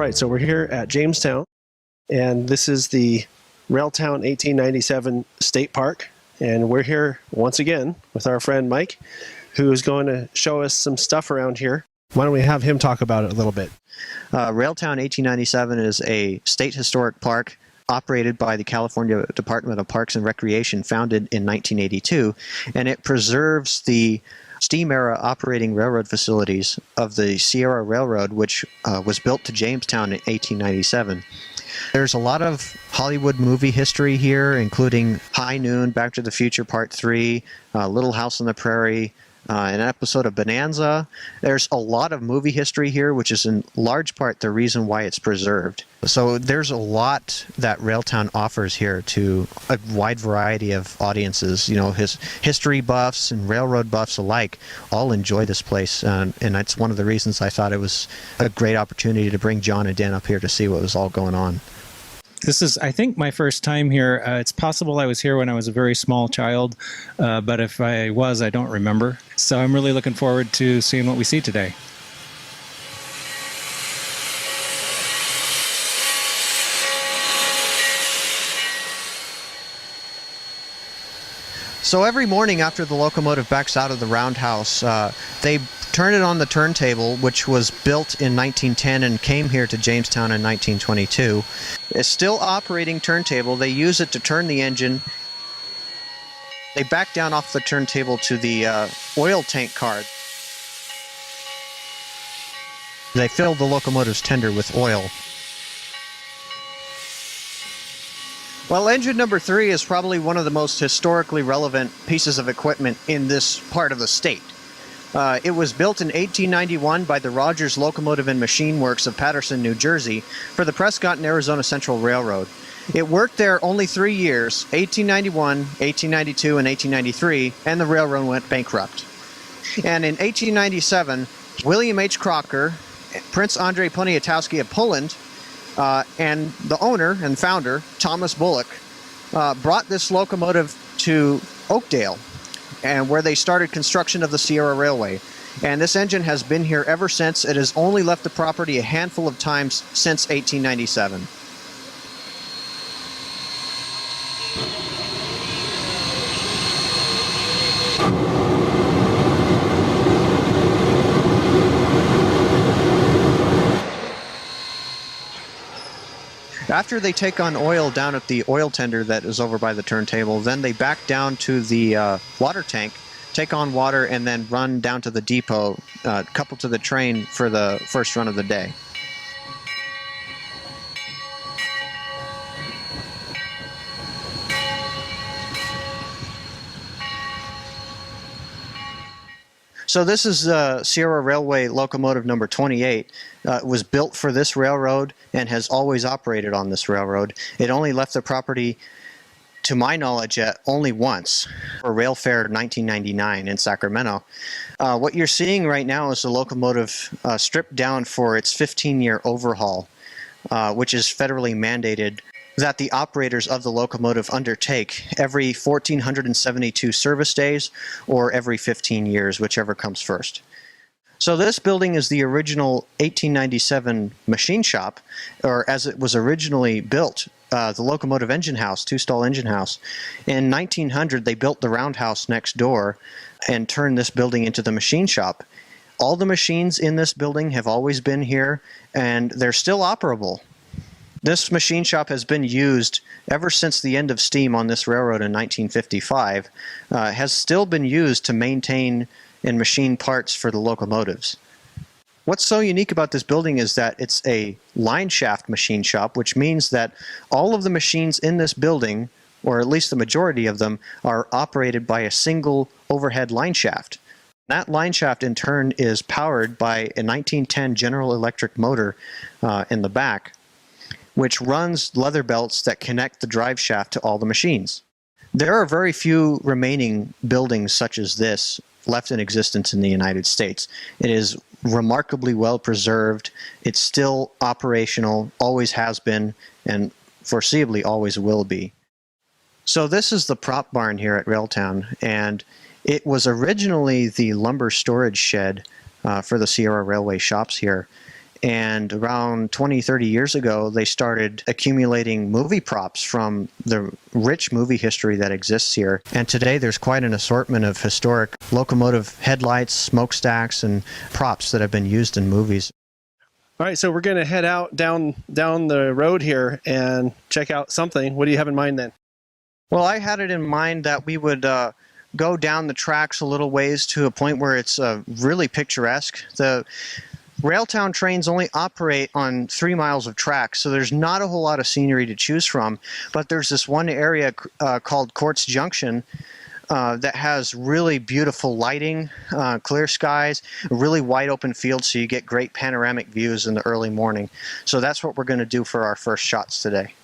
right, so we're here at Jamestown, and this is the Railtown 1897 State Park, and we're here once again with our friend Mike, who is going to show us some stuff around here. Why don't we have him talk about it a little bit? Railtown 1897 is a state historic park operated by the California Department of Parks and Recreation, founded in 1982, and it preserves the steam-era operating railroad facilities of the Sierra Railroad, which was built to Jamestown in 1897. There's a lot of Hollywood movie history here, including High Noon, Back to the Future Part 3, Little House on the Prairie, an episode of Bonanza. There's a lot of movie history here, which is in large part the reason why it's preserved. So there's a lot that Railtown offers here to a wide variety of audiences. You know, his history buffs and railroad buffs alike all enjoy this place, and that's one of the reasons I thought it was a great opportunity to bring John and Dan up here to see what was all going on. This is, I think, my first time here. It's possible I was here when I was a very small child, but if I was, I don't remember. So I'm really looking forward to seeing what we see today. So every morning after the locomotive backs out of the roundhouse, they turn it on the turntable, which was built in 1910 and came here to Jamestown in 1922. It's still operating turntable. They use it to turn the engine. They back down off the turntable to the oil tank card. They fill the locomotive's tender with oil. Well, engine number 3 is probably one of the most historically relevant pieces of equipment in this part of the state. It was built in 1891 by the Rogers Locomotive and Machine Works of Patterson, New Jersey, for the Prescott and Arizona Central Railroad. It worked there only 3 years, 1891, 1892, and 1893, and the railroad went bankrupt. And in 1897, William H. Crocker, Prince Andrei Poniatowski of Poland, and the owner and founder, Thomas Bullock, brought this locomotive to Oakdale, and where they started construction of the Sierra Railway. And this engine has been here ever since. It has only left the property a handful of times since 1897. After they take on oil down at the oil tender that is over by the turntable, then they back down to the water tank, take on water, and then run down to the depot, coupled to the train for the first run of the day. So this is Sierra Railway locomotive number 28. It was built for this railroad and has always operated on this railroad. It only left the property, to my knowledge, only once, for Rail Fair 1999 in Sacramento. What you're seeing right now is the locomotive stripped down for its 15-year overhaul, which is federally mandated that the operators of the locomotive undertake every 1,472 service days or every 15 years, whichever comes first. So this building is the original 1897 machine shop, or as it was originally built, the locomotive engine house, two-stall engine house. In 1900, they built the roundhouse next door and turned this building into the machine shop. All the machines in this building have always been here, and they're still operable. This machine shop has been used ever since the end of steam on this railroad in 1955, has still been used to maintain and machine parts for the locomotives. What's so unique about this building is that it's a line shaft machine shop, which means that all of the machines in this building, or at least the majority of them, are operated by a single overhead line shaft. That line shaft in turn is powered by a 1910 General Electric motor in the back, which runs leather belts that connect the drive shaft to all the machines. There are very few remaining buildings such as this left in existence in the United States. It is remarkably well preserved. It's still operational, always has been, and foreseeably always will be. So this is the prop barn here at Railtown, and it was originally the lumber storage shed for the Sierra Railway shops here. And around 20, 30 years ago, they started accumulating movie props from the rich movie history that exists here. And today there's quite an assortment of historic locomotive headlights, smokestacks, and props that have been used in movies. All right, so we're going to head out down the road here and check out something. What do you have in mind then? Well, I had it in mind that we would go down the tracks a little ways to a point where it's really picturesque. The Railtown trains only operate on 3 miles of track, so there's not a whole lot of scenery to choose from. But there's this one area called Quartz Junction that has really beautiful lighting, clear skies, a really wide open field, so you get great panoramic views in the early morning. So that's what we're going to do for our first shots today.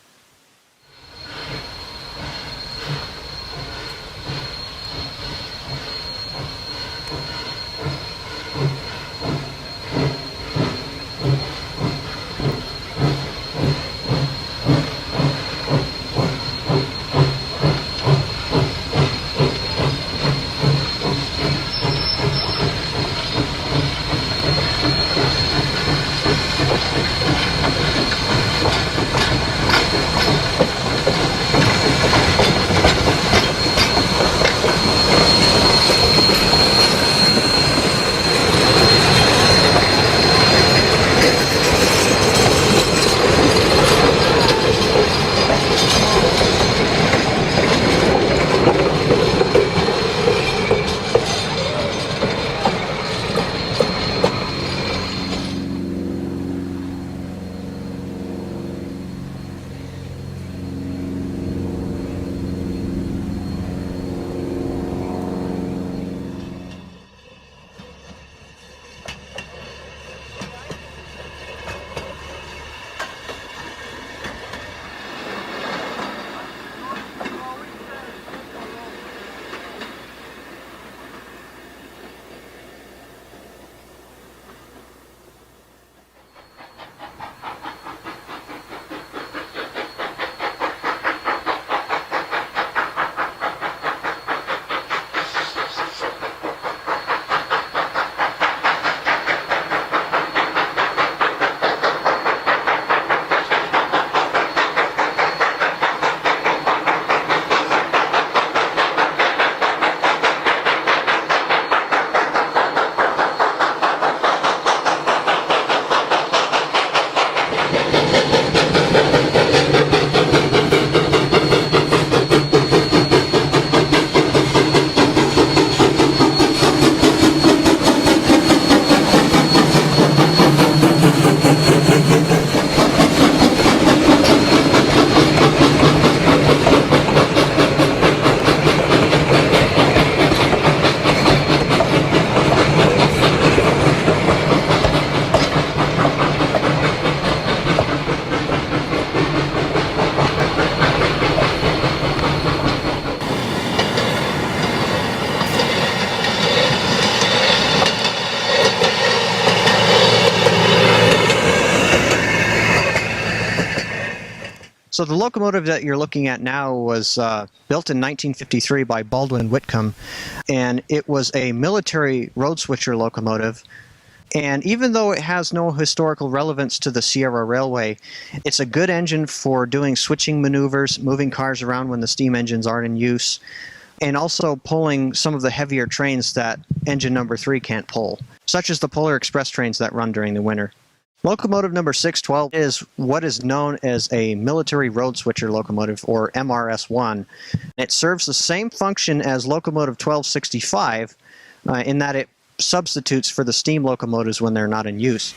So the locomotive that you're looking at now was built in 1953 by Baldwin Whitcomb, and it was a military road switcher locomotive. And even though it has no historical relevance to the Sierra Railway, it's a good engine for doing switching maneuvers, moving cars around when the steam engines aren't in use, and also pulling some of the heavier trains that engine number 3 can't pull, such as the Polar Express trains that run during the winter. Locomotive number 612 is what is known as a military road switcher locomotive, or MRS-1. It serves the same function as locomotive 1265 in that it substitutes for the steam locomotives when they're not in use.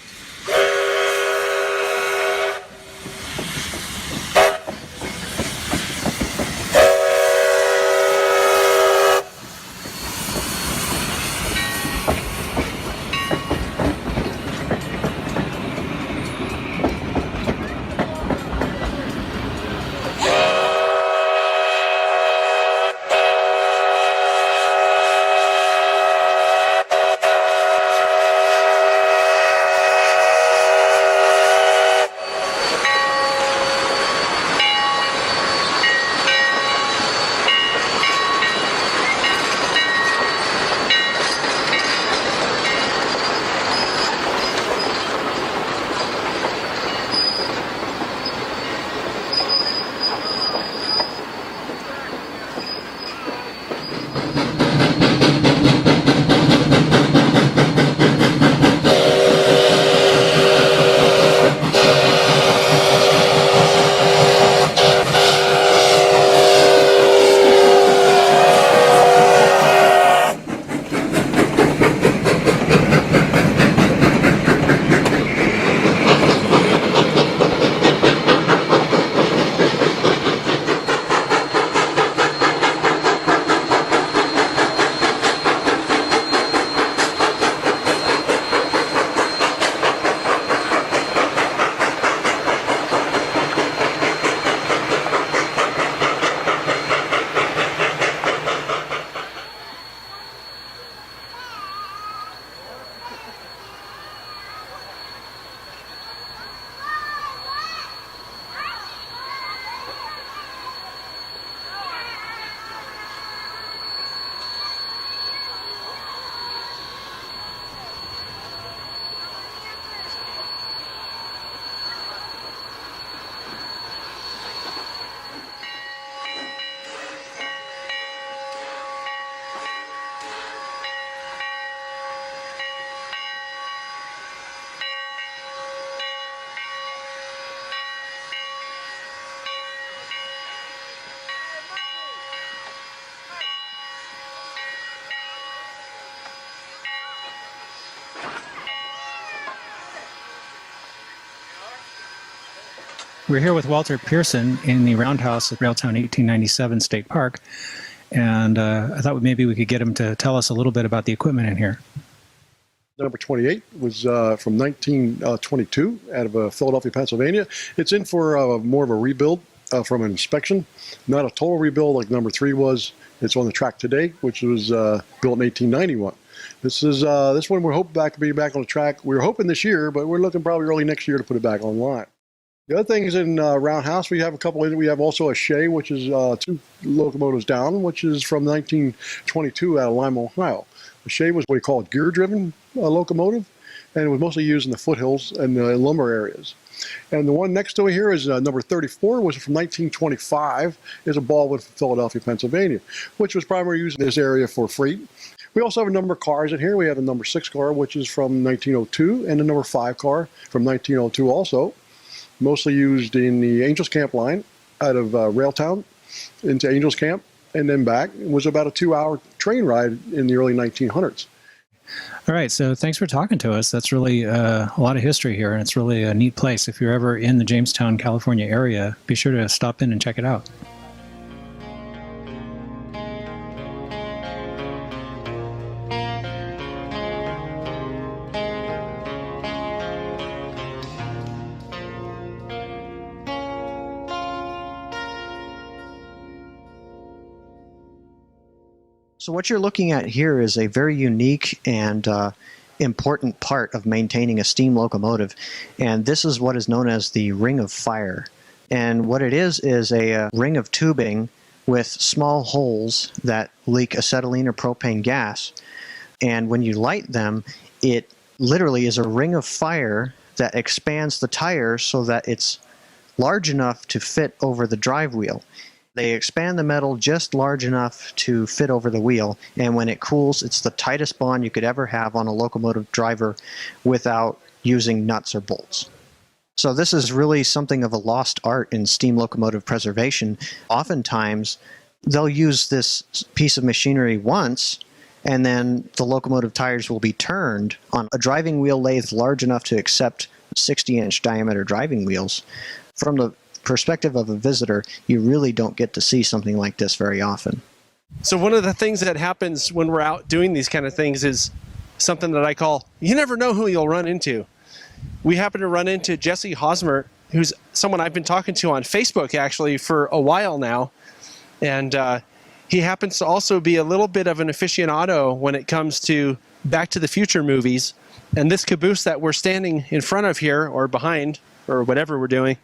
We're here with Walter Pearson in the roundhouse at Railtown 1897 State Park, and I thought maybe we could get him to tell us a little bit about the equipment in here. Number 28 was from 1922 out of Philadelphia, Pennsylvania. It's in for more of a rebuild from an inspection, not a total rebuild like number 3 was. It's on the track today, which was built in 1891. This one we're hoping to be back on the track. We were hoping this year, but we're looking probably early next year to put it back online. The other thing is in Roundhouse, we have a couple. We have also a Shay, which is 2 locomotives down, which is from 1922 out of Lima, Ohio. The Shay was what we call a gear-driven locomotive, and it was mostly used in the foothills and the lumber areas. And the one next to it here is number 34, which is from 1925, is a Baldwin from Philadelphia, Pennsylvania, which was primarily used in this area for freight. We also have a number of cars in here. We have the number 6 car, which is from 1902, and the number 5 car from 1902 also, mostly used in the Angels Camp line out of Railtown into Angels Camp and then back. It was about a 2-hour train ride in the early 1900s. All right, so thanks for talking to us. That's really a lot of history here, and it's really a neat place. If you're ever in the Jamestown, California area, be sure to stop in and check it out. So what you're looking at here is a very unique and important part of maintaining a steam locomotive, and this is what is known as the ring of fire. And what it is a ring of tubing with small holes that leak acetylene or propane gas, and when you light them, it literally is a ring of fire that expands the tire so that it's large enough to fit over the drive wheel. They expand the metal just large enough to fit over the wheel, and when it cools, it's the tightest bond you could ever have on a locomotive driver without using nuts or bolts. So this is really something of a lost art in steam locomotive preservation. Oftentimes, they'll use this piece of machinery once, and then the locomotive tires will be turned on a driving wheel lathe large enough to accept 60-inch diameter driving wheels. From the perspective of a visitor, you really don't get to see something like this very often. So one of the things that happens when we're out doing these kind of things is something that I call, you never know who you'll run into. We happen to run into Jesse Hosmer, who's someone I've been talking to on Facebook actually for a while now. And he happens to also be a little bit of an aficionado when it comes to Back to the Future movies. And this caboose that we're standing in front of here, or behind, or whatever we're doing,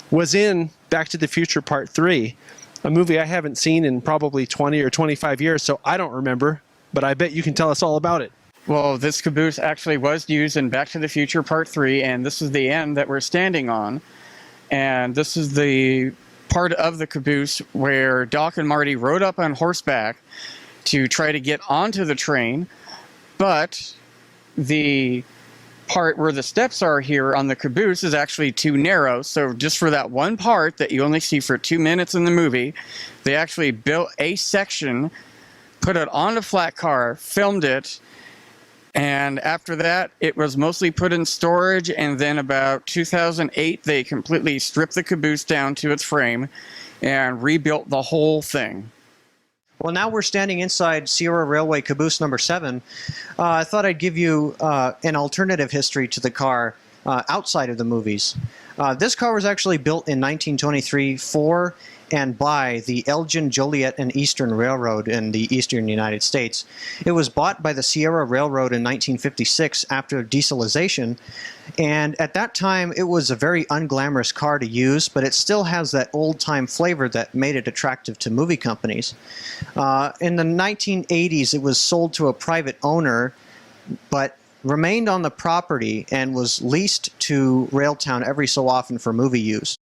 was in Back to the Future Part 3, a movie I haven't seen in probably 20 or 25 years, so I don't remember, but I bet you can tell us all about it. Well, this caboose actually was used in Back to the Future Part 3, and this is the end that we're standing on. And this is the part of the caboose where Doc and Marty rode up on horseback to try to get onto the train, but the part where the steps are here on the caboose is actually too narrow, so just for that one part that you only see for 2 minutes in the movie, they actually built a section, put it on a flat car, filmed it, and after that it was mostly put in storage, and then about 2008 they completely stripped the caboose down to its frame and rebuilt the whole thing. Well, now we're standing inside Sierra Railway caboose number 7. I thought I'd give you an alternative history to the car outside of the movies. This car was actually built in 1923 for and by the Elgin, Joliet, and Eastern Railroad in the eastern United States. It was bought by the Sierra Railroad in 1956 after dieselization, and at that time it was a very unglamorous car to use, but it still has that old-time flavor that made it attractive to movie companies. In the 1980s it was sold to a private owner, but remained on the property and was leased to Railtown every so often for movie use.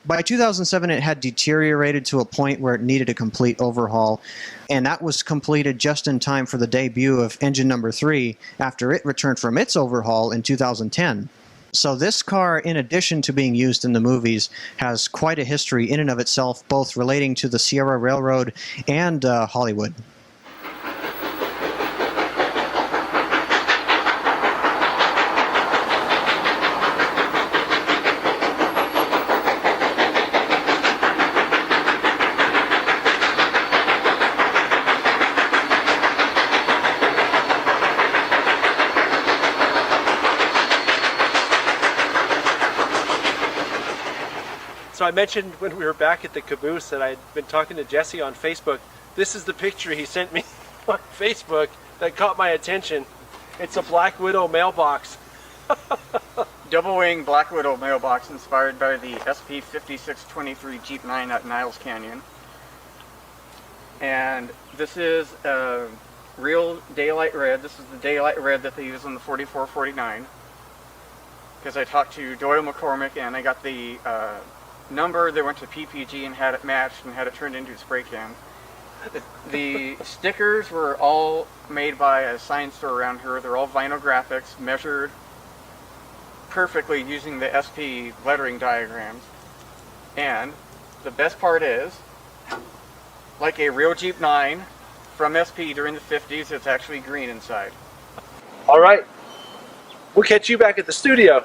By 2007, it had deteriorated to a point where it needed a complete overhaul, and that was completed just in time for the debut of engine number 3 after it returned from its overhaul in 2010. So this car, in addition to being used in the movies, has quite a history in and of itself, both relating to the Sierra Railroad and Hollywood. I mentioned when we were back at the caboose that I'd been talking to Jesse on Facebook. This is the picture he sent me on Facebook that caught my attention. It's a Black Widow mailbox. Double wing Black Widow mailbox inspired by the SP 5623 Jeep 9 at Niles Canyon. And this is a real daylight red. This is the daylight red that they use on the 4449. Because I talked to Doyle McCormick and I got the number, they went to PPG and had it matched and had it turned into a spray can. The stickers were all made by a sign store around here. They're all vinyl graphics, measured perfectly using the SP lettering diagrams. And the best part is, like a real Jeep 9 from SP during the 50s, it's actually green inside. All right. We'll catch you back at the studio.